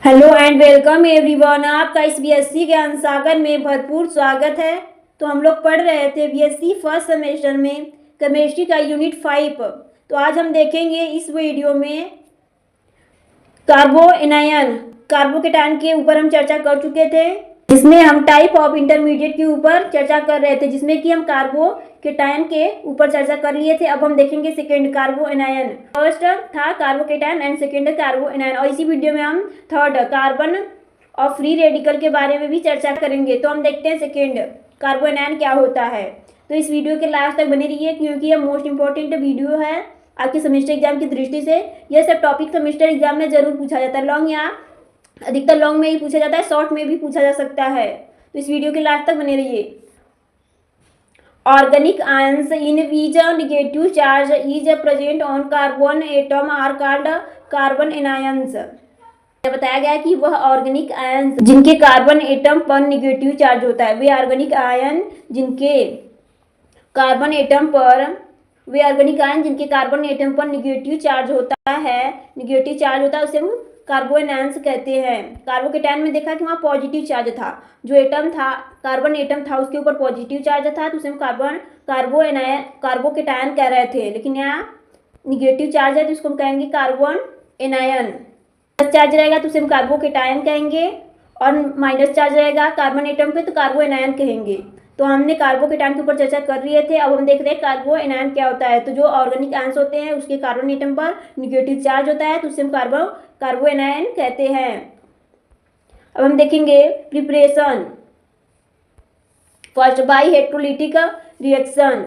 Hello and welcome everyone. आपका इस BSc ज्ञान सागर में भरपूर स्वागत है। तो हम लोग पढ़ रहे थे बीएससी फर्स्ट सेमेस्टर में केमिस्ट्री का यूनिट 5। तो आज हम देखेंगे इस वीडियो में कार्बो एनायन कार्बोकेटायन के ऊपर हम चर्चा कर चुके थे, जिसमें हम टाइप ऑफ इंटरमीडिएट के ऊपर चर्चा कर रहे थे, जिसमें कि हम कार्बोकेटायन के ऊपर चर्चा कर लिए थे। अब हम देखेंगे सेकेंड कार्बो एनायन। फर्स्ट था कार्बोकेटायन एंड सेकेंड कार्बो एनायन, और इसी वीडियो में हम थर्ड कार्बन और फ्री रेडिकल के बारे में भी चर्चा करेंगे। तो हम देखते हैं सेकेंड कार्बो एनायन क्या होता है। तो इस वीडियो के लास्ट तक बने रहिए, क्योंकि यह मोस्ट इंपॉर्टेंट वीडियो है आपके सेमेस्टर एग्जाम की दृष्टि से। यह सब टॉपिक सेमेस्टर एग्जाम में जरूर पूछा जाता है। लॉन्ग या अधिकतर लॉन्ग में ही पूछा जाता है, शॉर्ट में भी पूछा जा सकता है। तो इस वीडियो के लास्ट तक बने रहिए। Organic ions in which negative charge is present on carbon atom are called carbon anions. बताया गया कि वह ऑर्गेनिक आयंस जिनके कार्बन एटम पर नेगेटिव चार्ज होता है, वे ऑर्गेनिक आयन जिनके कार्बन एटम पर नेगेटिव चार्ज होता है, उसे हम कार्बो एनायंस कहते हैं। कार्बोकेटायन में देखा कि वहाँ पॉजिटिव चार्ज था, जो एटम था कार्बन एटम था उसके ऊपर पॉजिटिव चार्ज था, तो उसे हम कार्बोकेटायन कह रहे थे। लेकिन यहाँ निगेटिव चार्ज है तो इसको हम कहेंगे कार्बन एनायन। प्लस चार्ज रहेगा तो उसे हम कार्बोकेटायन कहेंगे, और माइनस चार्ज रहेगा कार्बन एटम पे तो कार्बो एनायन कहेंगे। तो हमने कार्बोकेटायन के ऊपर चर्चा कर लिए थे। अब हम देख रहे हैं कार्बो एनायन क्या होता है। तो जो ऑर्गेनिक आयंस होते हैं उसके कार्बन एटम पर निगेटिव चार्ज होता है, तो उसे हम कार्बो एनायन कहते हैं। अब हम देखेंगे preparation. First by heterolytic reaction.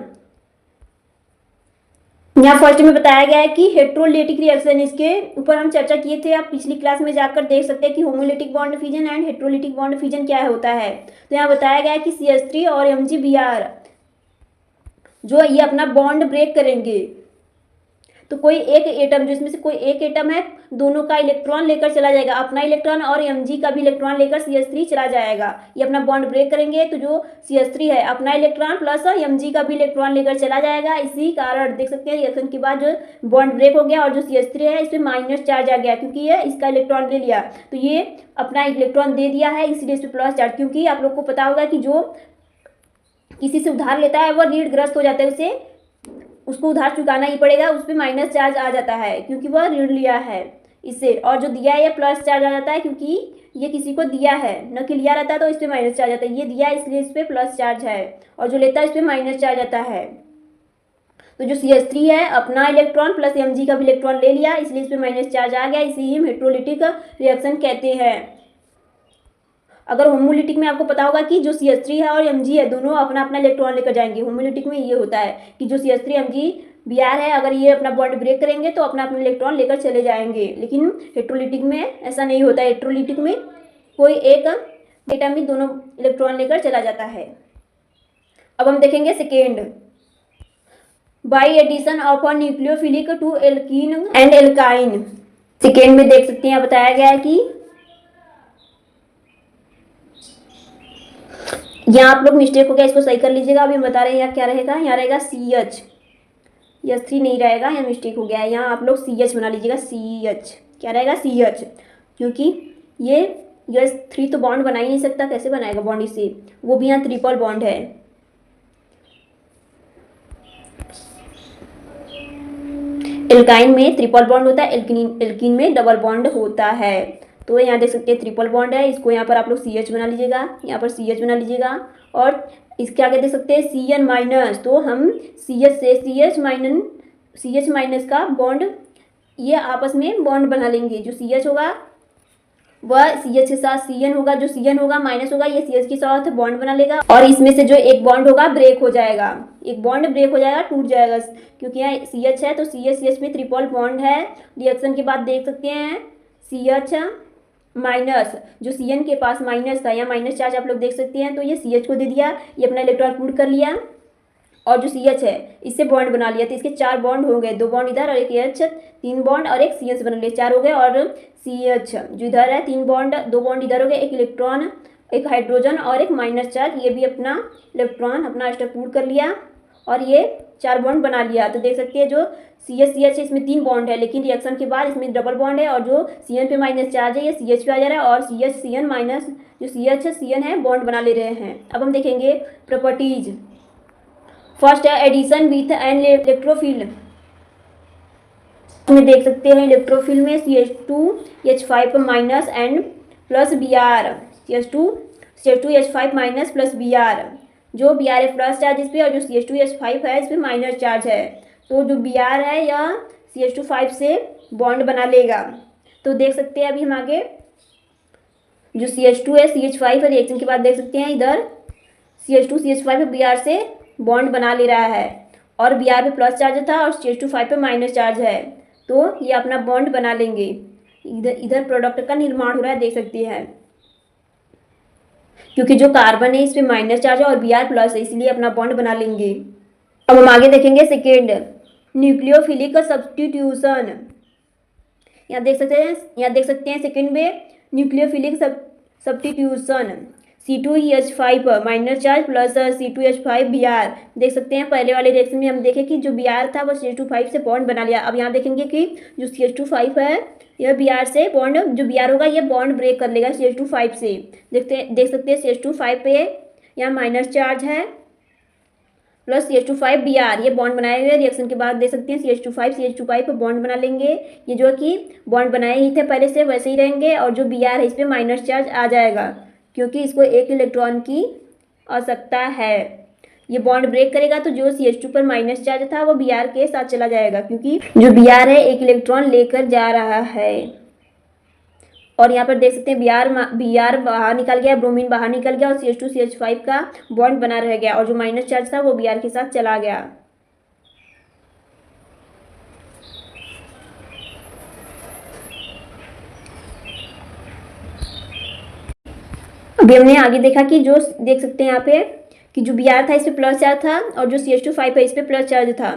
यहाँ फर्स्ट में बताया गया है कि हेट्रोलिटिक रिएक्शन, इसके ऊपर हम चर्चा किए थे। आप पिछली क्लास में जाकर देख सकते हैं कि homolytic bond fusion and heterolytic bond fusion क्या होता है। तो यहाँ बताया गया है कि CH3 और MgBr जो ये अपना बॉन्ड ब्रेक करेंगे, तो कोई एक एटम, जो इसमें से कोई एक एटम है, दोनों का इलेक्ट्रॉन लेकर चला जाएगा, अपना इलेक्ट्रॉन और Mg का भी इलेक्ट्रॉन लेकर CH3 चला जाएगा। ये अपना बॉन्ड ब्रेक करेंगे, तो जो CH3 है अपना इलेक्ट्रॉन प्लस Mg का भी इलेक्ट्रॉन लेकर चला जाएगा। इसी कारण देख सकते हैं रिएक्शन के बाद जो बॉन्ड ब्रेक हो गया और जो CH3 है इस पर माइनस चार्ज आ गया, क्योंकि ये इसका इलेक्ट्रॉन ले लिया, तो ये अपना इलेक्ट्रॉन दे दिया है, इसलिए इस पर प्लस चार्ज। क्योंकि आप लोग को पता होगा कि जो किसी से उधार लेता है वह ऋणग्रस्त हो जाता है, उसको उधार चुकाना ही पड़ेगा, उस पर माइनस चार्ज आ जाता है क्योंकि वह ऋण लिया है इससे। और जो दिया है ये प्लस चार्ज आ जाता है, क्योंकि ये किसी को दिया है, न कि लिया रहता है तो इस पर माइनस चार्ज आता है। ये दिया है इसलिए इस पर प्लस चार्ज है, और जो लेता है इस पर माइनस चार्ज आता है। तो जो CH3 है अपना इलेक्ट्रॉन प्लस Mg का भी इलेक्ट्रॉन ले लिया, इसलिए इस पर माइनस चार्ज आ गया। इसी हम हेट्रोलिटिक रिएक्शन कहते हैं। अगर होमोलिटिक में आपको पता होगा कि जो CH3 है और Mg है दोनों अपना अपना इलेक्ट्रॉन लेकर जाएंगे। होमोलिटिक में ये होता है कि जो CH3 MgBr है, अगर ये अपना बॉन्ड ब्रेक करेंगे तो अपना अपना इलेक्ट्रॉन लेकर चले जाएंगे। लेकिन हेट्रोलिटिक में ऐसा नहीं होता है। हेट्रोलिटिक में कोई एक एटम भी दोनों इलेक्ट्रॉन लेकर चला जाता है। अब हम देखेंगे second, by addition of a nucleophilic to alkene and alkyne. Second में देख सकते हैं बताया गया है कि यहाँ आप लोग मिस्टेक हो गया, इसको सही कर लीजिएगा। अभी हम बता रहे हैं यहाँ क्या रहेगा, यहाँ रहेगा CH3 नहीं रहेगा, यहाँ मिस्टेक हो गया है। यहाँ आप लोग CH बना लीजिएगा। CH क्या रहेगा, CH, क्योंकि ये S3 तो बॉन्ड बना ही नहीं सकता, कैसे बनाएगा बॉन्ड इससे, वो भी यहाँ ट्रिपल बॉन्ड है। एल्काइन में ट्रिपल बॉन्ड होता है, एल्कीन में डबल बॉन्ड होता है। तो यहाँ देख सकते हैं ट्रिपल बॉन्ड है, इसको यहाँ पर आप लोग CH बना लीजिएगा, यहाँ पर CH बना लीजिएगा। और इसके आगे देख सकते हैं Cn माइनस, तो हम CH से CH माइनस का बॉन्ड ये आपस में बॉन्ड बना लेंगे। जो CH होगा वह CH के साथ Cn होगा, जो Cn होगा माइनस होगा, ये CH के साथ बॉन्ड बना लेगा, और इसमें से जो एक बॉन्ड होगा ब्रेक हो जाएगा, एक बॉन्ड ब्रेक हो जाएगा, टूट जाएगा, क्योंकि यहाँ CH है तो CH में ट्रिपल बॉन्ड है। रिएक्शन के बाद देख सकते हैं CH माइनस, जो Cn के पास माइनस था, यहाँ माइनस चार्ज आप लोग देख सकते हैं, तो ये CH को दे दिया, ये अपना इलेक्ट्रॉन पूर्ण कर लिया, और जो CH है इससे बॉन्ड बना लिया। तो इसके 4 बॉन्ड हो गए, 2 बॉन्ड इधर और एक H, 3 बॉन्ड और एक CH बना लिए, 4 हो गए। और CH जो इधर है 3 बॉन्ड, 2 बॉन्ड इधर हो गए, एक इलेक्ट्रॉन, एक हाइड्रोजन और एक माइनस चार्ज, ये भी अपना इलेक्ट्रॉन अपना स्तर पूर्ण कर लिया। और ये 4 बॉन्ड बना लिया। तो देख सकते हैं जो CH है इसमें 3 बॉन्ड है, लेकिन रिएक्शन के बाद इसमें डबल बॉन्ड है और जो CN पे माइनस चार्ज है ये CH पे आ जा रहा है और CH CN माइनस जो CH है CN है बॉन्ड बना ले रहे हैं। अब हम देखेंगे प्रॉपर्टीज। फर्स्ट है एडिशन विथ एन इलेक्ट्रोफिल। में देख सकते हैं इलेक्ट्रोफिल में CH2H5 minus and plus Br, CH2H5 minus plus Br, जो Br है प्लस चार्ज इस पे और जो CH2H5 है इस पे माइनस चार्ज है। तो जो Br है यह CH2 से बॉन्ड बना लेगा। तो देख सकते हैं अभी हम आगे जो CH2 है CH5 है रिएक्शन के बाद देख सकते हैं इधर CH2 CH5 Br से बॉन्ड बना ले रहा है और Br पे प्लस चार्ज था और CH2 पे माइनस चार्ज है, तो ये अपना बॉन्ड बना लेंगे। इधर प्रोडक्ट का निर्माण हो रहा है देख सकते हैं, क्योंकि जो कार्बन है इस पे माइनस चार्ज है और Br प्लस है इसलिए अपना बॉन्ड बना लेंगे। अब हम आगे देखेंगे सेकेंड न्यूक्लियोफिलिक सब्स्टिट्यूशन। यहाँ देख सकते हैं सेकेंड में nucleophilic substitution C2H5 minus charge plus C2H5 Br। देख सकते हैं पहले वाले रिएक्शन में हम देखे कि जो Br था वो CH2 से बॉन्ड बना लिया। अब यहाँ देखेंगे कि जो CH2 है यह Br से बॉन्ड जो Br होगा ये बॉन्ड ब्रेक कर लेगा CH2 से। देख सकते हैं CH2 पे यहाँ माइनस चार्ज है प्लस CH2 Br, ये बॉन्ड बनाए हुए रिएक्शन के बाद देख सकते हैं CH2 पे बॉन्ड बना लेंगे। ये जो कि बॉन्ड बनाए ही थे पहले से वैसे ही रहेंगे और जो Br है इस पर माइनस चार्ज आ जाएगा क्योंकि इसको 1 इलेक्ट्रॉन की आवश्यकता है। ये बॉन्ड ब्रेक करेगा तो जो CH2 पर माइनस चार्ज था वो Br के साथ चला जाएगा क्योंकि जो Br है 1 इलेक्ट्रॉन लेकर जा रहा है। और यहाँ पर देख सकते हैं Br बाहर निकल गया, ब्रोमीन बाहर निकल गया और CH2 का बॉन्ड बना रह गया और जो माइनस चार्ज था वो Br के साथ चला गया। अभी हमने आगे देखा कि जो देख सकते हैं यहाँ पे कि जो Br था इस पे प्लस चार्ज था और जो CH2 है इस पे प्लस चार्ज था,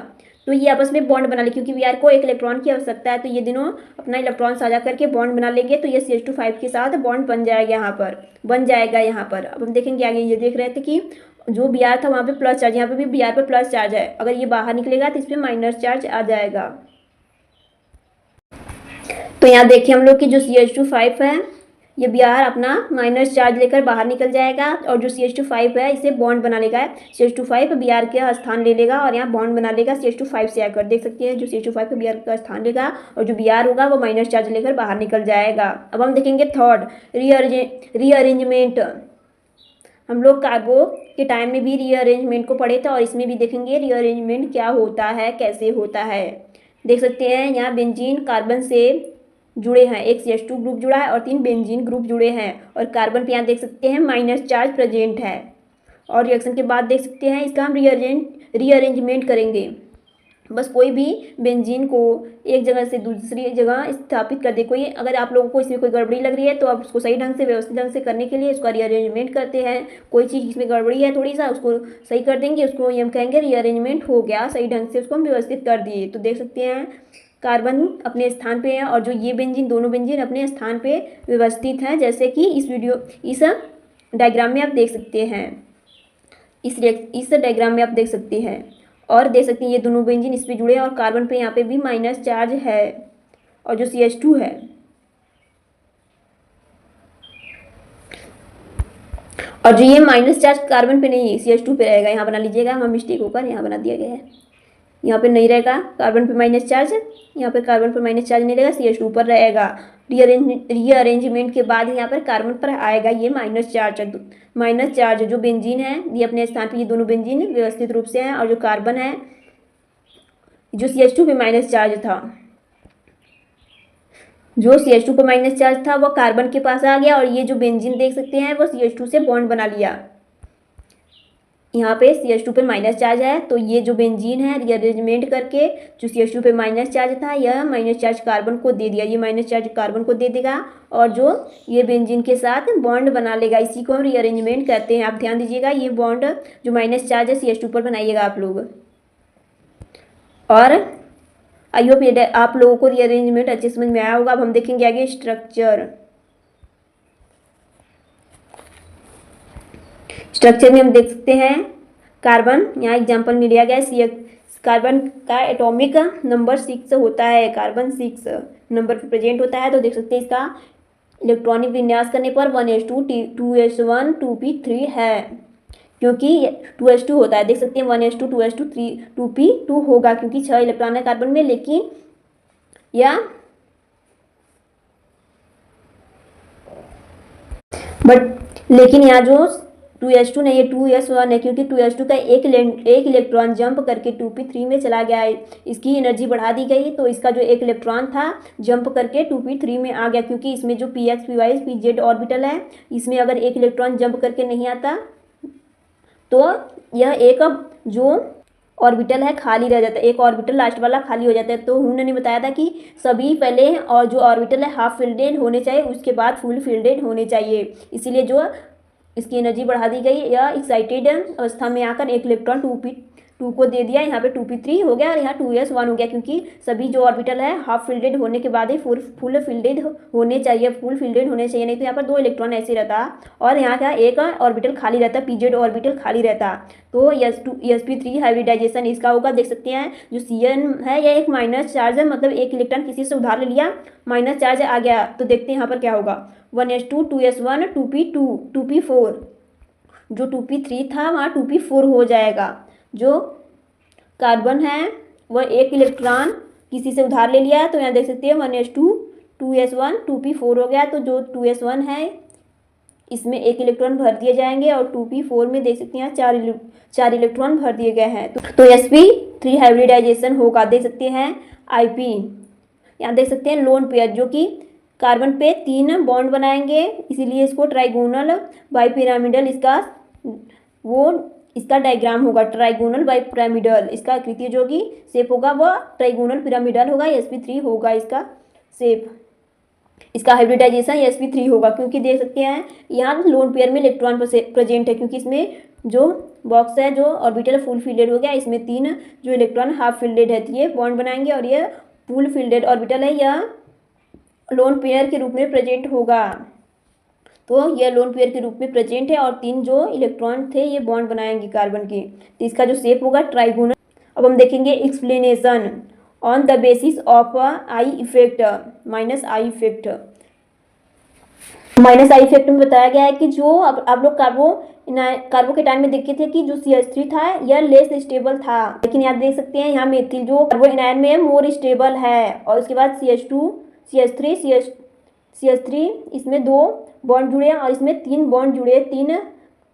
तो ये आपस में बॉन्ड बना ले क्योंकि Br को 1 इलेक्ट्रॉन की आवश्यकता है, तो ये दोनों अपना इलेक्ट्रॉन साझा करके बॉन्ड बना लेंगे। तो ये CH2 के साथ बॉन्ड बन जाएगा यहाँ पर। अब हम देखेंगे आगे, ये देख रहे थे कि जो Br था वहाँ पे प्लस चार्ज, यहाँ पे भी Br पे प्लस चार्ज है, अगर ये बाहर निकलेगा तो इस पर माइनस चार्ज आ जाएगा। तो यहाँ देखिए हम लोग की जो CH2 है ये Br अपना माइनस चार्ज लेकर बाहर निकल जाएगा और जो CH2 है इसे बॉन्ड बना लेगा। CH2 Br के स्थान ले लेगा और यहाँ बॉन्ड बना लेगा CH2 से आकर। देख सकते हैं जो CH2 Br का स्थान लेगा और जो Br होगा वो माइनस चार्ज लेकर बाहर निकल जाएगा। अब हम देखेंगे थर्ड रीअरेंजमेंट। हम लोग कार्बो के टाइम में भी रीअरेंजमेंट को पढ़े थे और इसमें भी देखेंगे रीअरेंजमेंट क्या होता है, कैसे होता है। देख सकते हैं यहाँ बेंजीन कार्बन से जुड़े हैं, एक CH2 ग्रुप जुड़ा है और 3 बेंजीन ग्रुप जुड़े हैं और कार्बन पे यहाँ देख सकते हैं माइनस चार्ज प्रेजेंट है। और रिएक्शन के बाद देख सकते हैं इसका हम रीअरेंजमेंट करेंगे। बस कोई भी बेंजीन को एक जगह से दूसरी जगह स्थापित कर दे। कोई अगर आप लोगों को इसमें कोई गड़बड़ी लग रही है तो आप उसको सही ढंग से व्यवस्थित ढंग से करने के लिए उसका रीअरेंजमेंट करते हैं। कोई चीज़ इसमें गड़बड़ी है थोड़ी सा उसको सही कर देंगे, उसको ये हम कहेंगे रीअरेंजमेंट हो गया, सही ढंग से उसको हम व्यवस्थित कर दिए। तो देख सकते हैं कार्बन अपने स्थान पे है और जो ये बेंजीन दोनों बेंजीन अपने स्थान पे व्यवस्थित हैं, जैसे कि इस डायग्राम में आप देख सकते हैं। इस डायग्राम में आप देख सकते हैं और देख सकते हैं ये दोनों बेंजीन इस पे जुड़े हैं और कार्बन पे यहाँ पे भी माइनस चार्ज है और जो CH2 है और जो ये माइनस चार्ज कार्बन पे नहीं CH2 पे रहेगा। यहाँ बना लीजिएगा, वहाँ मिस्टेक होकर यहाँ बना दिया गया है, यहाँ पे नहीं रहेगा कार्बन पे माइनस चार्ज, यहाँ पे कार्बन पर माइनस चार्ज नहीं रहेगा, CH2 पर रहेगा। रीअरेंजमेंट के बाद यहाँ पर कार्बन पर आएगा ये माइनस चार्ज। जो बेंजीन है ये अपने स्थान पे, ये दोनों बेंजीन व्यवस्थित रूप से हैं और जो कार्बन है जो CH2 पे माइनस चार्ज था, जो CH2 पे माइनस चार्ज था वो कार्बन के पास आ गया और ये जो बेंजीन देख सकते हैं वो CH2 से बॉन्ड बना लिया। यहाँ पे CH2 पे माइनस चार्ज है तो ये जो बेंजीन है रीअरेंजमेंट करके जो CH2 पे माइनस चार्ज था यह माइनस चार्ज कार्बन को दे दिया, ये माइनस चार्ज कार्बन को दे देगा और जो ये बेंजीन के साथ बॉन्ड बना लेगा। इसी को हम रीअरेंजमेंट कहते हैं। आप ध्यान दीजिएगा ये बॉन्ड जो माइनस चार्ज है CH2 पर बनाइएगा आप लोग। और आई होप ये आप लोगों को रीअरेंजमेंट अच्छे समझ में आया होगा। अब हम देखेंगे आगे स्ट्रक्चर में हम देख सकते हैं कार्बन, यहाँ एग्जाम्पल में लिया गया है कार्बन का एटॉमिक नंबर 6 होता है, कार्बन 6 नंबर पर प्रेजेंट होता है। तो देख सकते हैं इसका इलेक्ट्रॉनिक विन्यास करने पर 1s2 2s1 2p3 है, क्योंकि 2s2 होता है। देख सकते हैं 1s2 2s2 2p2 होगा, क्योंकि 6 इलेक्ट्रॉन है कार्बन में, लेकिन या लेकिन यहाँ जो 2s2 नहीं है 2s1 है, क्योंकि 2s2 का एक इलेक्ट्रॉन जंप करके 2p3 में चला गया है, इसकी एनर्जी बढ़ा दी गई। तो इसका जो एक इलेक्ट्रॉन था जंप करके 2p3 में आ गया, क्योंकि इसमें जो px py pz ऑर्बिटल है, इसमें अगर एक इलेक्ट्रॉन जंप करके नहीं आता तो यह एक जो ऑर्बिटल है खाली रह जाता है, एक ऑर्बिटल लास्ट वाला खाली हो जाता है। तो हुन ने बताया था कि सभी पहले और जो ऑर्बिटल है हाफ फिल्डेड होने चाहिए, उसके बाद फुल फिल्डेड होने चाहिए। इसीलिए जो इसकी एनर्जी बढ़ा दी गई या एक्साइटेड अवस्था में आकर एक इलेक्ट्रॉन 2p2 को दे दिया, यहाँ पे 2p3 हो गया और यहाँ 2s1 हो गया, क्योंकि सभी जो ऑर्बिटल है हाफ फिल्डेड होने के बाद ही फुल फिल्डेड होने चाहिए, फुल फिल्डेड होने चाहिए, नहीं तो यहाँ पर 2 इलेक्ट्रॉन ऐसे रहता और यहाँ क्या एक ऑर्बिटल खाली रहता, pz ऑर्बिटल खाली रहता। तो sp3 हाइब्रिडाइजेशन इसका होगा। देख सकते हैं जो Cn है यह एक माइनस चार्ज है, मतलब एक इलेक्ट्रॉन किसी से उधार ले लिया, माइनस चार्ज आ गया। तो देखते हैं यहाँ पर क्या होगा, 1s2 2s1 2p2 2p4, जो 2p3 था वहाँ 2p4 हो जाएगा। जो कार्बन है वह एक इलेक्ट्रॉन किसी से उधार ले लिया है, तो यहाँ देख सकते हैं 1s2 2s1 2p4 हो गया। तो जो 2s1 है इसमें एक इलेक्ट्रॉन भर दिए जाएंगे और 2p4 में देख सकते हैं चार इलेक्ट्रॉन भर दिए गए हैं। तो sp3 हाइब्रिडाइजेशन होगा। देख सकते हैं ip, यहाँ देख सकते हैं लोन पेयर, जो कि कार्बन पे 3 बॉन्ड बनाएंगे, इसीलिए इसको ट्राइगोनल बाइपिरामिडल इसका डायग्राम होगा, ट्राइगोनल बाइपिरामिडल इसका आकृति जो कि शेप होगा वह ट्राइगोनल पिरामिडल होगा, sp3 होगा इसका शेप। इसका हाइब्रिडाइजेशन sp3 होगा, क्योंकि देख सकते हैं यहाँ लोन पेयर में इलेक्ट्रॉन प्रेजेंट है, क्योंकि इसमें जो बॉक्स है जो ऑर्बिटल फुल फिल्डेड हो गया, इसमें 3 जो इलेक्ट्रॉन हाफ फिल्डेड है, ये बॉन्ड बनाएंगे और ये फुल फिल्डेड ऑर्बिटल है, यह लोन पेयर के रूप में प्रेजेंट होगा। तो यह लोन पेयर के रूप में प्रेजेंट है और 3 जो इलेक्ट्रॉन थे ये बॉन्ड बनाएंगे कार्बन के, तो इसका जो शेप होगा ट्राइगोनल। अब हम देखेंगे explanation on the basis of I effect, minus I effect. Minus I effect में बताया गया है कि जो आप लोग कार्बोकेटाइन में देखे थे कि जो CH3 था यह लेस स्टेबल था, लेकिन यहाँ देख सकते हैं यहाँ मेथिल जो कार्बोकेटाइन में मोर स्टेबल है। और उसके बाद CH3 इसमें 2 बॉन्ड जुड़े और इसमें 3 बॉन्ड जुड़े, 3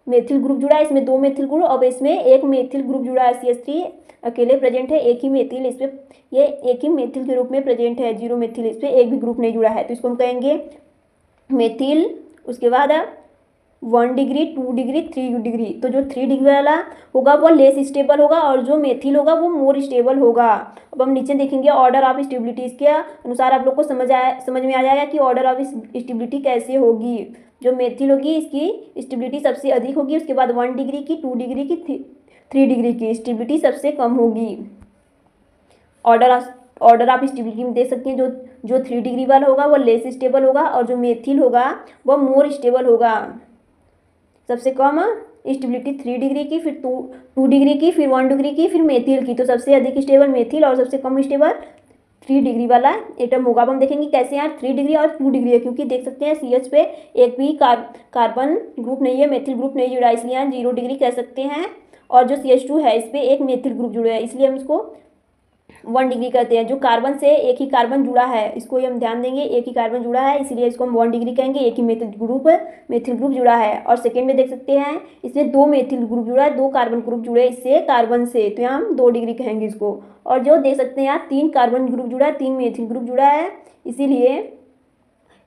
मेथिल ग्रुप जुड़ा है, इसमें 2 मेथिल ग्रुप और इसमें 1 मेथिल ग्रुप जुड़ा है। CH3 अकेले प्रेजेंट है, एक ही मेथिल इस पे, ये एक ही मेथिल के रूप में प्रेजेंट है, 0 मेथिल, इस पे एक भी ग्रुप नहीं जुड़ा है, तो इसको हम कहेंगे मेथिल। उसके बाद 1 डिग्री 2 डिग्री 3 डिग्री, तो जो 3 डिग्री वाला होगा वो लेस स्टेबल होगा और जो मेथिल होगा वो मोर स्टेबल होगा। अब हम नीचे देखेंगे ऑर्डर ऑफ स्टेबिलिटी, इसके अनुसार आप लोग को समझ में आ जाएगा कि ऑर्डर ऑफ स्टेबिलिटी कैसे होगी। जो मेथिल होगी इसकी स्टेबिलिटी सबसे अधिक होगी, उसके बाद 1 डिग्री की, 2 डिग्री की, 3 डिग्री की स्टेबिलिटी सबसे कम होगी। ऑर्डर ऑफ स्टेबिलिटी में देख सकते हैं जो 3 डिग्री वाला होगा वो लेस स्टेबल होगा और जो मेथिल होगा वह मोर स्टेबल होगा। सबसे कम स्टेबिलिटी 3 डिग्री की, फिर 2 डिग्री की, फिर 1 डिग्री की, फिर मेथिल की, तो सबसे अधिक स्टेबल मेथिल और सबसे कम स्टेबल 3 डिग्री वाला एटम होगा। अब हम देखेंगे कैसे यहाँ 3 डिग्री और 2 डिग्री है, क्योंकि देख सकते हैं CH पे एक भी कार्बन ग्रुप नहीं है, मेथिल ग्रुप नहीं जुड़ा है, इसलिए यहाँ 0 डिग्री कह सकते हैं। और जो CH2 है इस पर एक मेथिल ग्रुप जुड़ा है, इसलिए हम इसको 1 डिग्री कहते हैं। जो कार्बन से एक ही कार्बन जुड़ा है, इसको हम ध्यान देंगे, एक ही कार्बन जुड़ा है इसलिए इसको हम 1 डिग्री कहेंगे, एक ही मेथिल ग्रुप जुड़ा है। और सेकेंड में देख सकते हैं इसमें 2 मेथिल ग्रुप जुड़ा है, 2 कार्बन ग्रुप जुड़े इससे कार्बन से, तो यहाँ हम 2 डिग्री कहेंगे इसको। और जो देख सकते हैं यहाँ 3 कार्बन ग्रुप जुड़ा है, 3 मेथिल ग्रुप जुड़ा है, इसीलिए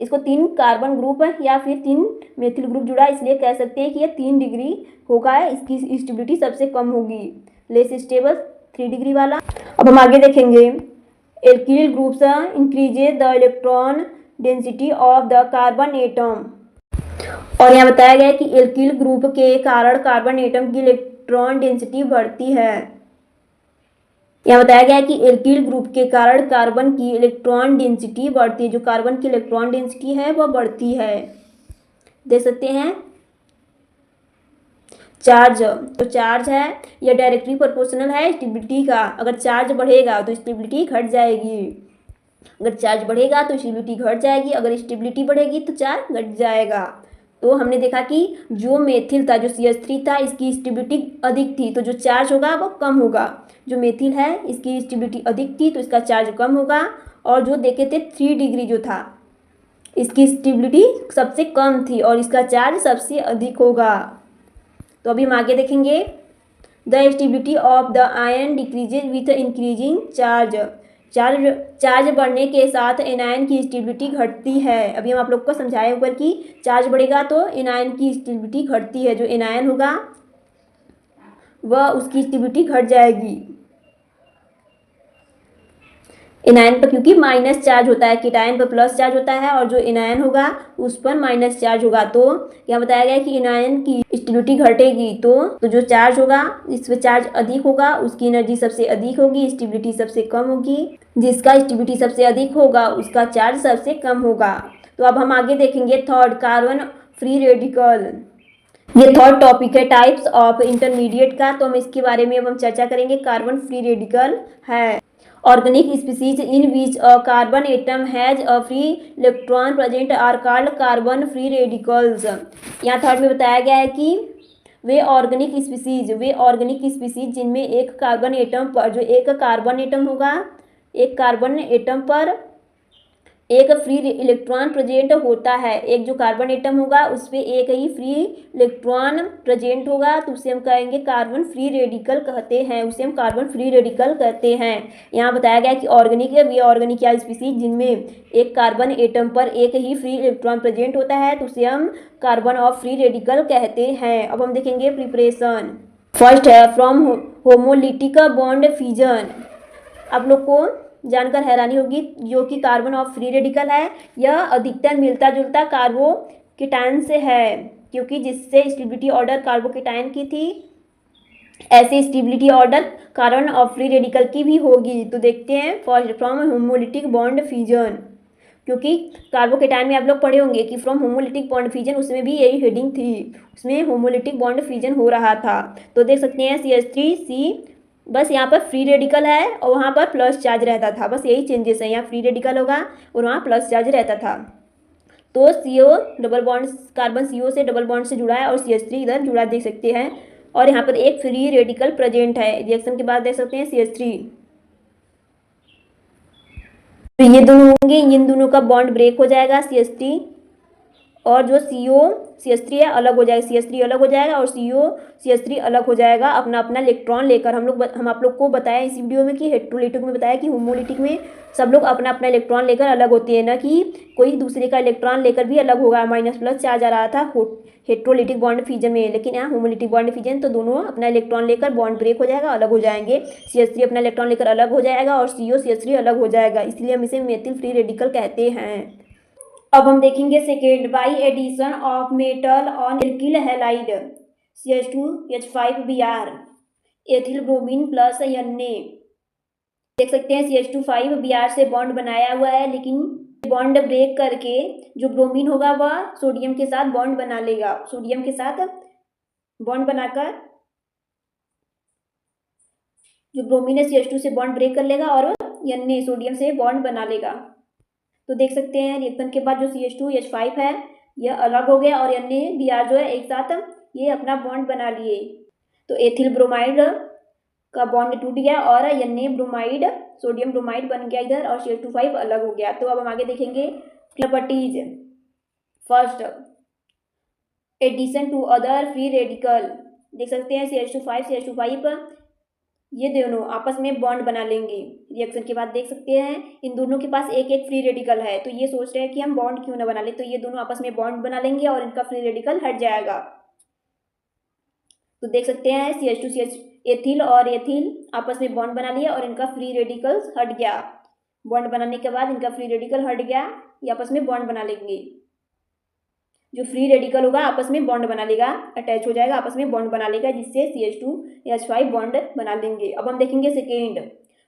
इसको 3 कार्बन ग्रुप या फिर 3 मेथिल ग्रुप जुड़ा है, इसलिए कह सकते हैं कि ये 3 डिग्री होगा, इसकी स्टेबिलिटी सबसे कम होगी, लेस स्टेबल 3 डिग्री वाला। अब हम आगे देखेंगे alkyl groups increases the electron density of the carbon atom. और यहाँ बताया गया है कि एल्किल ग्रुप के कारण कार्बन एटम की इलेक्ट्रॉन डेंसिटी बढ़ती है। यहाँ बताया गया है कि एल्किल ग्रुप के कारण कार्बन की इलेक्ट्रॉन डेंसिटी बढ़ती है, जो कार्बन की इलेक्ट्रॉन डेंसिटी है वह बढ़ती है, देख सकते हैं। चार्ज, तो चार्ज है यह डायरेक्टली प्रोपोर्शनल है स्टेबिलिटी का। अगर चार्ज बढ़ेगा तो स्टेबिलिटी घट जाएगी, अगर चार्ज बढ़ेगा तो स्टेबिलिटी घट जाएगी, अगर स्टेबिलिटी बढ़ेगी तो चार्ज घट जाएगा। तो हमने देखा कि जो मेथिल था, जो CH3 था, इसकी स्टेबिलिटी अधिक थी तो जो चार्ज होगा वो कम होगा। जो मेथिल है इसकी स्टेबिलिटी अधिक थी तो इसका चार्ज कम होगा। और जो देखे थे 3 डिग्री जो था, इसकी स्टेबिलिटी सबसे कम थी और इसका चार्ज सबसे अधिक होगा। तो अभी हम आगे देखेंगे। The stability of the ion decreases with increasing charge. Charge बढ़ने के साथ एनायन की स्टेबिलिटी घटती है। अभी हम आप लोग को समझाए ऊपर कि चार्ज बढ़ेगा तो एनायन की स्टेबिलिटी घटती है, जो एनायन होगा वह उसकी स्टेबिलिटी घट जाएगी। एनायन पर क्योंकि माइनस चार्ज होता है, कीटायन पर प्लस चार्ज होता है और जो एनायन होगा उस पर माइनस चार्ज होगा। तो यहाँ बताया गया है कि एनायन की स्टेबिलिटी घटेगी तो जो चार्ज होगा इस पर चार्ज अधिक होगा, उसकी एनर्जी सबसे अधिक होगी, स्टेबिलिटी सबसे कम होगी। जिसका स्टेबिलिटी सबसे अधिक होगा उसका चार्ज सबसे कम होगा। तो अब हम आगे देखेंगे थर्ड, कार्बन फ्री रेडिकल। ये थर्ड टॉपिक है टाइप्स ऑफ इंटरमीडिएट का। तो हम इसके बारे में अब हम चर्चा करेंगे। कार्बन फ्री रेडिकल है organic species in which a carbon atom has a free electron present are called carbon free radicals। यहाँ थर्ड में बताया गया है कि वे ऑर्गेनिक स्पीसीज जिनमें एक कार्बन एटम पर, जो एक कार्बन एटम होगा, एक कार्बन एटम पर एक फ्री इलेक्ट्रॉन प्रेजेंट होता है। एक जो कार्बन एटम होगा उस पर एक ही फ्री इलेक्ट्रॉन प्रेजेंट होगा तो उसे हम कहेंगे कार्बन फ्री रेडिकल कहते हैं, उसे हम कार्बन फ्री रेडिकल कहते हैं। यहाँ बताया गया कि ऑर्गेनिक है, वे ऑर्गेनिक या स्पीसीज जिनमें एक कार्बन एटम पर एक ही फ्री इलेक्ट्रॉन प्रेजेंट होता है तो उसे हम कार्बन ऑफ फ्री रेडिकल कहते हैं। अब हम देखेंगे प्रिपरेशन। फर्स्ट है फ्रॉम होमोलिटिक बॉन्ड फ्यूजन। आप लोग को जानकर हैरानी होगी, जो कि कार्बन ऑफ फ्री रेडिकल है यह अधिकतर मिलता जुलता कार्बोकेटायन से है, क्योंकि जिससे स्टेबिलिटी ऑर्डर कार्बोकेटायन की थी ऐसे stability order carbon of free radical की भी होगी। तो देखते हैं first from homolytic bond fusion, क्योंकि कार्बोकेटायन में आप लोग पढ़े होंगे कि फ्रॉम होमोलिटिक बॉन्ड फ्यूजन, उसमें भी यही हेडिंग थी, उसमें होमोलिटिक बॉन्ड फ्यूजन हो रहा था। तो देख सकते हैं CH3C, बस यहाँ पर फ्री रेडिकल है और वहाँ पर प्लस चार्ज रहता था, बस यही चेंजेस है। यहाँ फ्री रेडिकल होगा और वहाँ प्लस चार्ज रहता था। तो CO double bond, carbon CO से डबल बॉन्ड से जुड़ा है और CH3 इधर जुड़ा देख सकते हैं। और यहाँ पर एक फ्री रेडिकल प्रेजेंट है। रिएक्शन के बाद देख सकते हैं CH3, तो ये दोनों होंगे, इन दोनों का बॉन्ड ब्रेक हो जाएगा CH3 और जो CH3 है अलग हो जाएगा, CH3 अलग हो जाएगा और CH3 अलग हो जाएगा अपना अपना इलेक्ट्रॉन लेकर। हम आप लोग को बताया इस वीडियो में कि हेट्रोलिटिक में बताया कि होमोलिटिक में सब लोग अपना अपना इलेक्ट्रॉन लेकर अलग होते हैं, ना कि कोई दूसरे का इलेक्ट्रॉन लेकर भी अलग होगा। माइनस प्लस चार्ज आ रहा था हेट्रोलिटिक बॉन्ड फ्यूजन में, लेकिन यहाँ होमोलिटिक बॉन्ड फ्यूजन तो दोनों अपना इलेक्ट्रॉन लेकर बॉन्ड ब्रेक हो जाएगा, अलग हो जाएंगे। CH3 अपना इलेक्ट्रॉन लेकर अलग हो जाएगा और CH3 अलग हो जाएगा, इसलिए हम इसे मेथिल फ्री रेडिकल कहते हैं। अब हम देखेंगे second, by addition of metal on alkyl halide CH2H5Br ethyl bromine plus Na। देख सकते हैं CH2 5Br से बॉन्ड बनाया हुआ है, लेकिन बॉन्ड ब्रेक करके जो ब्रोमीन होगा वह सोडियम के साथ बॉन्ड बना लेगा। सोडियम के साथ बॉन्ड बनाकर जो ब्रोमीन है CH2 से बॉन्ड ब्रेक कर लेगा और Na सोडियम से बॉन्ड बना लेगा। तो देख सकते हैं रिएक्शन के बाद जो CH2H5 है यह अलग हो गया और NaBr जो है एक साथ ये अपना बॉन्ड बना लिए। तो एथिल ब्रोमाइड का बॉन्ड टूट गया और Na ब्रोमाइड, सोडियम ब्रोमाइड बन गया इधर और CH2 अलग हो गया। तो अब हम आगे देखेंगे properties. First, addition to other free radical. देख सकते हैं CH2 ये दोनों आपस में बॉन्ड बना लेंगे। रिएक्शन के बाद देख सकते हैं इन दोनों के पास एक एक फ्री रेडिकल है, तो ये सोच रहे हैं कि हम बॉन्ड क्यों ना बना ले, तो ये दोनों आपस में बॉन्ड बना लेंगे और इनका फ्री रेडिकल हट जाएगा। तो देख सकते हैं CH2CH एथिल और एथिल आपस में बॉन्ड बना लिया और इनका फ्री रेडिकल्स हट गया। बॉन्ड बनाने के बाद इनका फ्री रेडिकल हट गया, ये आपस में बॉन्ड बना लेंगे। जो फ्री रेडिकल होगा आपस में बॉन्ड बना लेगा, अटैच हो जाएगा, आपस में बॉन्ड बना लेगा, जिससे CH2H5 बॉन्ड बना लेंगे। अब हम देखेंगे second,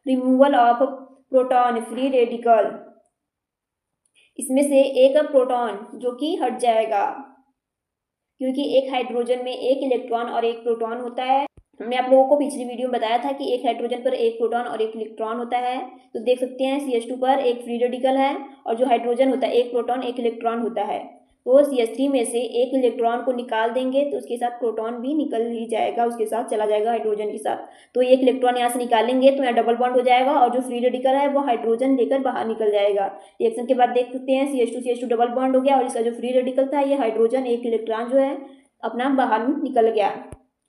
removal of proton free radical. इसमें से एक प्रोटॉन जो कि हट जाएगा, क्योंकि एक हाइड्रोजन में एक इलेक्ट्रॉन और एक प्रोटॉन होता है। हमने आप लोगों को पिछली वीडियो में बताया था कि एक हाइड्रोजन पर एक प्रोटॉन और एक इलेक्ट्रॉन होता है। तो देख सकते हैं CH2 पर एक फ्री रेडिकल है और जो हाइड्रोजन होता है एक प्रोटॉन एक इलेक्ट्रॉन होता है। तो CH3 में से एक इलेक्ट्रॉन को निकाल देंगे तो उसके साथ प्रोटॉन भी निकल ही जाएगा, उसके साथ चला जाएगा हाइड्रोजन के साथ। तो एक इलेक्ट्रॉन यहाँ से निकालेंगे तो यहाँ डबल बॉन्ड हो जाएगा और जो फ्री रेडिकल है वो हाइड्रोजन लेकर बाहर निकल जाएगा। रिएक्शन के बाद देख सकते हैं CH2 डबल बॉन्ड हो गया और इसका जो फ्री रेडिकल था ये हाइड्रोजन एक इलेक्ट्रॉन जो है अपना बाहर निकल गया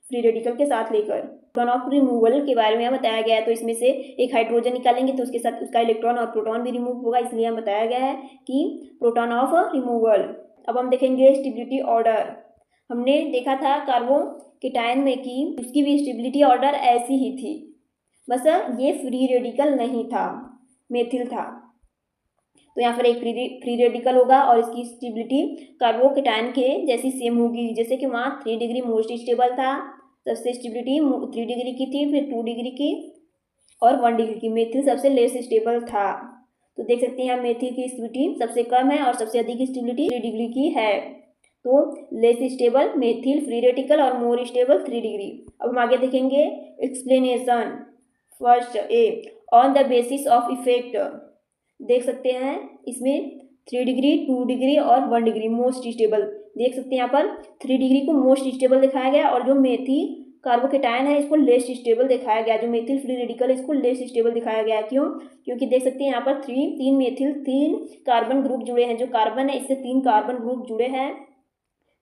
फ्री रेडिकल के साथ लेकर। प्रोटॉन ऑफ रिमूवल के बारे में बताया गया है। तो इसमें से एक हाइड्रोजन निकालेंगे तो उसके साथ उसका इलेक्ट्रॉन और प्रोटॉन भी रिमूव होगा, इसलिए बताया गया है कि प्रोटॉन ऑफ रिमूवल। अब हम देखेंगे स्टेबिलिटी ऑर्डर। हमने देखा था कार्बोकेटायन में कि उसकी भी स्टेबिलिटी ऑर्डर ऐसी ही थी, बस ये फ्री रेडिकल नहीं था, मेथिल था। तो यहाँ पर एक फ्री रेडिकल होगा और इसकी स्टेबिलिटी कार्बोकेटायन के जैसी सेम होगी। जैसे कि वहाँ 3 डिग्री मोस्ट स्टेबल था, सबसे स्टेबिलिटी 3 डिग्री की थी, फिर 2 डिग्री की और 1 डिग्री की। मेथिल सबसे लेस स्टेबल था। तो देख सकते हैं यहाँ मेथिल की स्टेबिलिटी सबसे कम है और सबसे अधिक स्टेबिलिटी 3 डिग्री की है। तो less stable methyl free radical और मोर स्टेबल 3 डिग्री। अब हम आगे देखेंगे explanation. First A on the basis of effect. देख सकते हैं इसमें 3 डिग्री 2 डिग्री और 1 डिग्री मोस्ट स्टेबल। देख सकते हैं यहाँ पर 3 डिग्री को मोस्ट स्टेबल दिखाया गया और जो मेथिल कार्बोकेटायन है इसको लेस स्टेबल दिखाया गया। जो मेथिल फ्री रेडिकल है इसको लेस स्टेबल दिखाया गया। क्यों? क्योंकि देख सकते हैं यहाँ पर 3 मेथिल 3 कार्बन ग्रुप जुड़े हैं। जो कार्बन है इससे 3 कार्बन ग्रुप जुड़े हैं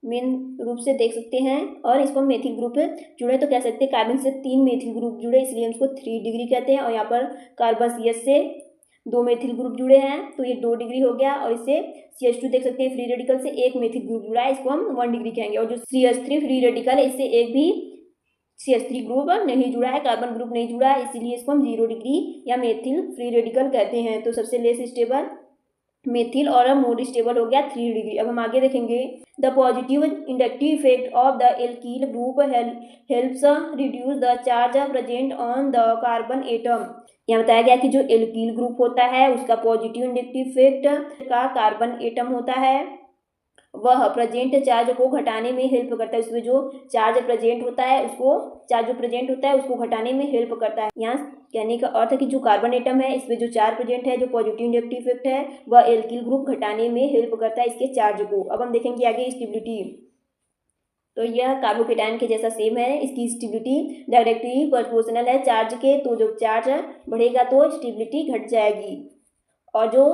मेन रूप से देख सकते हैं, और इसको मेथिल ग्रुप जुड़े तो कह सकते हैं कार्बन से 3 मेथिल ग्रुप जुड़े, इसलिए हम इसको 3 डिग्री कहते हैं। और यहाँ पर कार्बन CH से 2 मेथिल ग्रुप जुड़े हैं तो ये 2 डिग्री हो गया। और इससे CH2 देख सकते हैं फ्री रेडिकल से एक मेथिल ग्रुप जुड़ा है, इसको हम 1 डिग्री कहेंगे। और जो CH3 फ्री रेडिकल है इससे एक भी CH3 ग्रुप नहीं जुड़ा है, कार्बन ग्रुप नहीं जुड़ा है, इसीलिए इसको हम 0 डिग्री या मेथिल फ्री रेडिकल कहते हैं। तो सबसे लेस स्टेबल मेथिल और मोर स्टेबल हो गया 3 डिग्री। अब हम आगे देखेंगे the positive inductive effect of the alkyl group helps reduce the charge present on the carbon atom. यहाँ बताया गया कि जो एल्कील ग्रुप होता है उसका पॉजिटिव इंडक्टिव इफेक्ट का कार्बन एटम होता है वह प्रेजेंट चार्ज को घटाने में हेल्प करता है। उसमें जो चार्ज प्रेजेंट होता है उसको घटाने में हेल्प करता है। यहाँ कहने का अर्थ है कि जो कार्बन एटम है इसमें जो चार्ज प्रेजेंट है, जो पॉजिटिव इंडक्टिव इफेक्ट है वह एल्किल ग्रुप घटाने में हेल्प करता है इसके चार्ज को। अब हम देखेंगे आगे स्टेबिलिटी। तो यह कार्बोकेटायन के जैसा सेम है, इसकी स्टेबिलिटी डायरेक्टली प्रोपोर्शनल है चार्ज के। तो जो चार्ज बढ़ेगा तो स्टेबिलिटी घट जाएगी और जो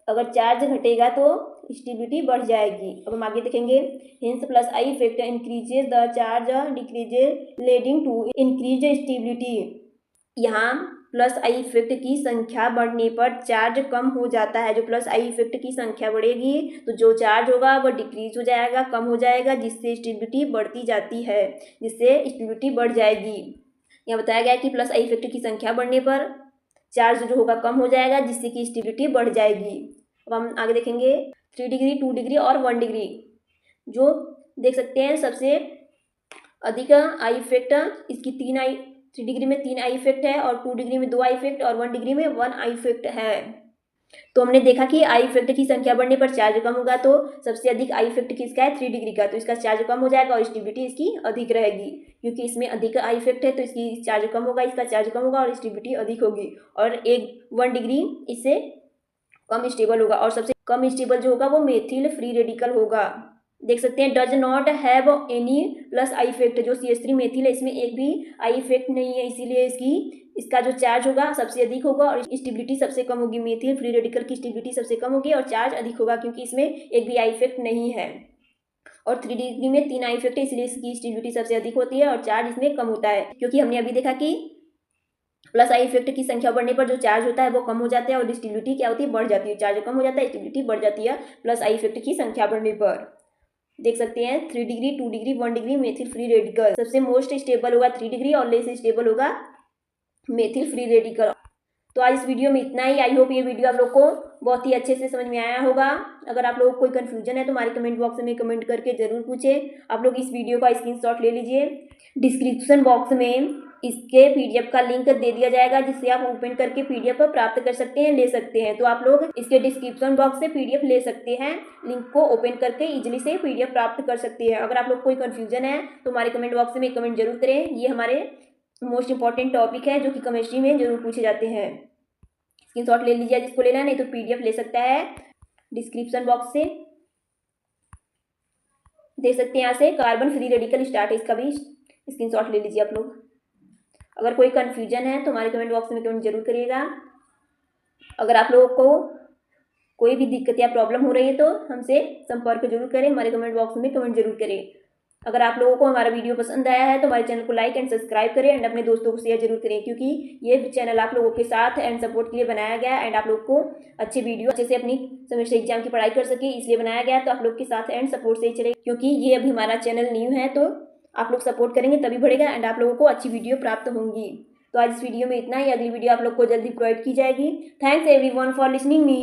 अगर चार्ज घटेगा तो स्टेबिलिटी बढ़ जाएगी। अब हम आगे देखेंगे hence plus I effect increases the charge decreases leading to increase stability. यहाँ प्लस आई इफेक्ट की संख्या बढ़ने पर चार्ज कम हो जाता है। जो प्लस आई इफेक्ट की संख्या बढ़ेगी तो जो चार्ज होगा वह डिक्रीज हो जाएगा, कम हो जाएगा, जिससे स्टेबिलिटी बढ़ती जाती है, जिससे स्टेबिलिटी बढ़ जाएगी। यहाँ बताया गया कि प्लस आई इफेक्ट की संख्या बढ़ने पर चार्ज जो होगा कम हो जाएगा, जिससे कि स्टेबिलिटी बढ़ जाएगी। अब हम आगे देखेंगे 3 डिग्री 2 डिग्री और 1 डिग्री। जो देख सकते हैं सबसे अधिक आई इफेक्ट इसकी 3 डिग्री में 3 आई इफेक्ट है और 2 डिग्री में 2 आई इफेक्ट और 1 डिग्री में 1 आई इफेक्ट है। तो हमने देखा कि आई इफेक्ट की संख्या बढ़ने पर चार्ज कम होगा, तो सबसे अधिक आई इफेक्ट किसका है 3 डिग्री का, तो इसका चार्ज कम हो जाएगा और स्टेबिलिटी इसकी अधिक रहेगी। क्योंकि इसमें अधिक आई इफेक्ट है तो इसकी चार्ज कम होगा, इसका चार्ज कम होगा और स्टेबिलिटी अधिक होगी। और 1 डिग्री इससे कम स्टेबल होगा और सबसे कम स्टेबल जो होगा वो मेथिल फ्री रेडिकल होगा। देख सकते हैं does not have any plus I effect. जो CH3 मेथिल है इसमें एक भी आई इफेक्ट नहीं है, इसीलिए इसका जो चार्ज होगा सबसे अधिक होगा और स्टेबिलिटी सबसे कम होगी। मेथिल फ्री रेडिकल की स्टेबिलिटी सबसे कम होगी और चार्ज अधिक होगा, क्योंकि इसमें एक भी आई इफेक्ट नहीं है। और 3 डिग्री में 3 आई इफेक्ट है, इसलिए इसकी स्टेबिलिटी सबसे अधिक होती है और चार्ज इसमें कम होता है। क्योंकि हमने अभी देखा कि प्लस आई इफेक्ट की संख्या बढ़ने पर जो चार्ज होता है वो कम हो जाता है और स्टेबिलिटी क्या होती है, बढ़ जाती है। चार्ज कम हो जाता है, स्टेबिलिटी बढ़ जाती है प्लस आई इफेक्ट की संख्या बढ़ने पर। देख सकते हैं 3 degree 2 degree 1 degree methyl free radical. सबसे मोस्ट स्टेबल होगा 3 डिग्री और लेस स्टेबल होगा मेथिल फ्री रेडिकल। तो आज इस वीडियो में इतना ही। आई होप ये वीडियो आप लोग को बहुत ही अच्छे से समझ में आया होगा। अगर आप लोगों को कोई कन्फ्यूजन है तो हमारे कमेंट बॉक्स में कमेंट करके ज़रूर पूछें। आप लोग इस वीडियो का स्क्रीनशॉट ले लीजिए। डिस्क्रिप्शन बॉक्स में इसके पीडीएफ का लिंक दे दिया जाएगा, जिससे आप ओपन करके पीडीएफ प्राप्त कर सकते हैं, ले सकते हैं। तो आप लोग इसके डिस्क्रिप्शन बॉक्स से पीडीएफ ले सकते हैं। लिंक को ओपन करके इजीली से पीडीएफ प्राप्त कर सकते हैं। अगर आप लोग कोई कन्फ्यूजन है तो हमारे कमेंट बॉक्स में कमेंट जरूर करें। ये हमारे मोस्ट इंपॉर्टेंट टॉपिक है जो कि केमिस्ट्री में जरूर पूछे जाते हैं। स्क्रीनशॉट ले लीजिए जिसको लेना है, नहीं तो पीडीएफ ले सकता है डिस्क्रिप्शन बॉक्स से, देख सकते हैं। यहाँ से कार्बन फ्री रेडिकल स्टार्ट है, इसका भी स्क्रीनशॉट ले लीजिए आप लोग। अगर कोई कन्फ्यूजन है तो हमारे कमेंट बॉक्स में कमेंट जरूर करिएगा। अगर आप लोगों को कोई भी दिक्कत या प्रॉब्लम हो रही है तो हमसे संपर्क जरूर करें, हमारे कमेंट बॉक्स में कमेंट जरूर करें। अगर आप लोगों को हमारा वीडियो पसंद आया है तो हमारे चैनल को लाइक एंड सब्सक्राइब करें एंड अपने दोस्तों को शेयर जरूर करें, क्योंकि ये चैनल आप लोगों के साथ एंड सपोर्ट के लिए बनाया गया है एंड आप लोग को अच्छे वीडियो अच्छे से अपनी सेमेस्टर एग्जाम की पढ़ाई कर सके, इसलिए बनाया गया है। तो आप लोग के साथ एंड सपोर्ट से ही चले, क्योंकि ये अभी हमारा चैनल न्यू है, तो आप लोग सपोर्ट करेंगे तभी बढ़ेगा एंड आप लोगों को अच्छी वीडियो प्राप्त होंगी। तो आज इस वीडियो में इतना ही। अगली वीडियो आप लोग को जल्दी प्रोवाइड की जाएगी। Thanks everyone for listening me.